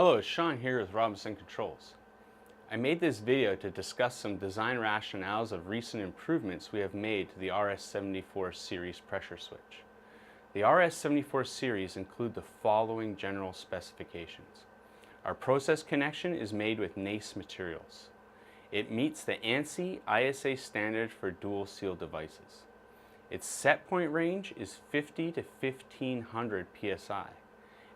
Hello, Sean here with Robinson Controls. I made this video to discuss some design rationales of recent improvements we have made to the RS74 series pressure switch. The RS74 series include the following general specifications. Our process connection is made with NACE materials. It meets the ANSI ISA standard for dual seal devices. Its set point range is 50 to 1500 psi.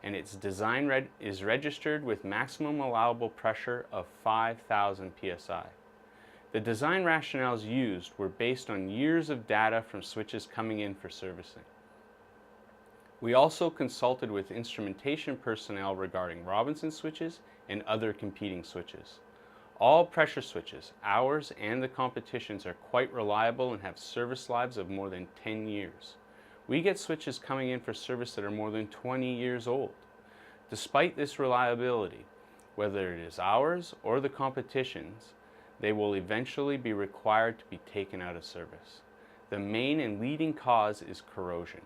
And its design is registered with maximum allowable pressure of 5,000 psi. The design rationales used were based on years of data from switches coming in for servicing. We also consulted with instrumentation personnel regarding Robinson switches and other competing switches. All pressure switches, ours and the competition's, are quite reliable and have service lives of more than 10 years. We get switches coming in for service that are more than 20 years old. Despite this reliability, whether it is ours or the competition's, they will eventually be required to be taken out of service. The main and leading cause is corrosion.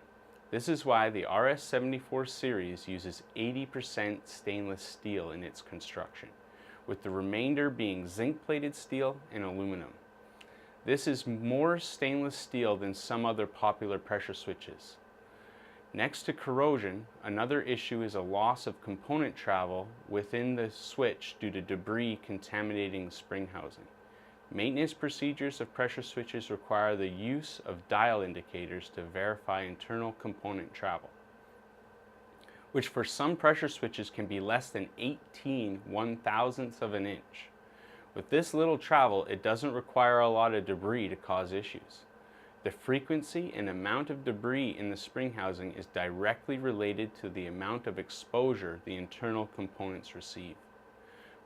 This is why the RS74 series uses 80% stainless steel in its construction, with the remainder being zinc-plated steel and aluminum. This is more stainless steel than some other popular pressure switches. Next to corrosion, another issue is a loss of component travel within the switch due to debris contaminating the spring housing. Maintenance procedures of pressure switches require the use of dial indicators to verify internal component travel, which for some pressure switches can be less than 18 1/1000ths of an inch. With this little travel, it doesn't require a lot of debris to cause issues. The frequency and amount of debris in the spring housing is directly related to the amount of exposure the internal components receive.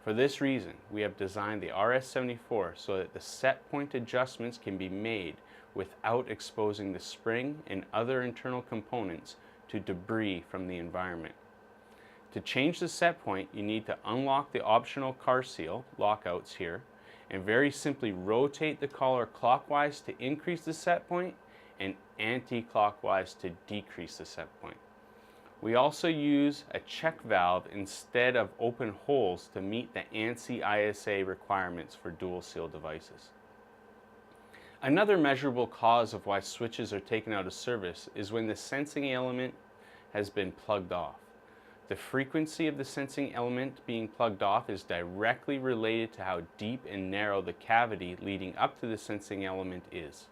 For this reason, we have designed the RS74 so that the set point adjustments can be made without exposing the spring and other internal components to debris from the environment. To change the set point, you need to unlock the optional car seal, lockouts here, and very simply rotate the collar clockwise to increase the set point and anti-clockwise to decrease the set point. We also use a check valve instead of open holes to meet the ANSI ISA requirements for dual seal devices. Another measurable cause of why switches are taken out of service is when the sensing element has been plugged off. The frequency of the sensing element being plugged off is directly related to how deep and narrow the cavity leading up to the sensing element is.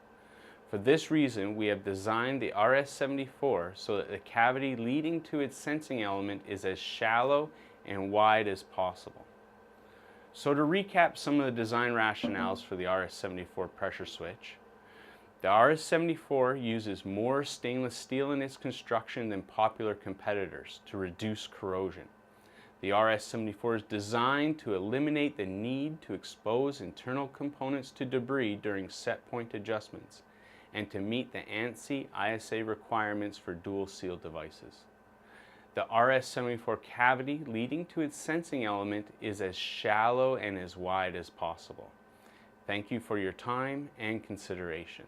For this reason, we have designed the RS74 so that the cavity leading to its sensing element is as shallow and wide as possible. So to recap some of the design rationales for the RS74 pressure switch, the RS74 uses more stainless steel in its construction than popular competitors to reduce corrosion. The RS74 is designed to eliminate the need to expose internal components to debris during set point adjustments and to meet the ANSI ISA requirements for dual seal devices. The RS74 cavity leading to its sensing element is as shallow and as wide as possible. Thank you for your time and consideration.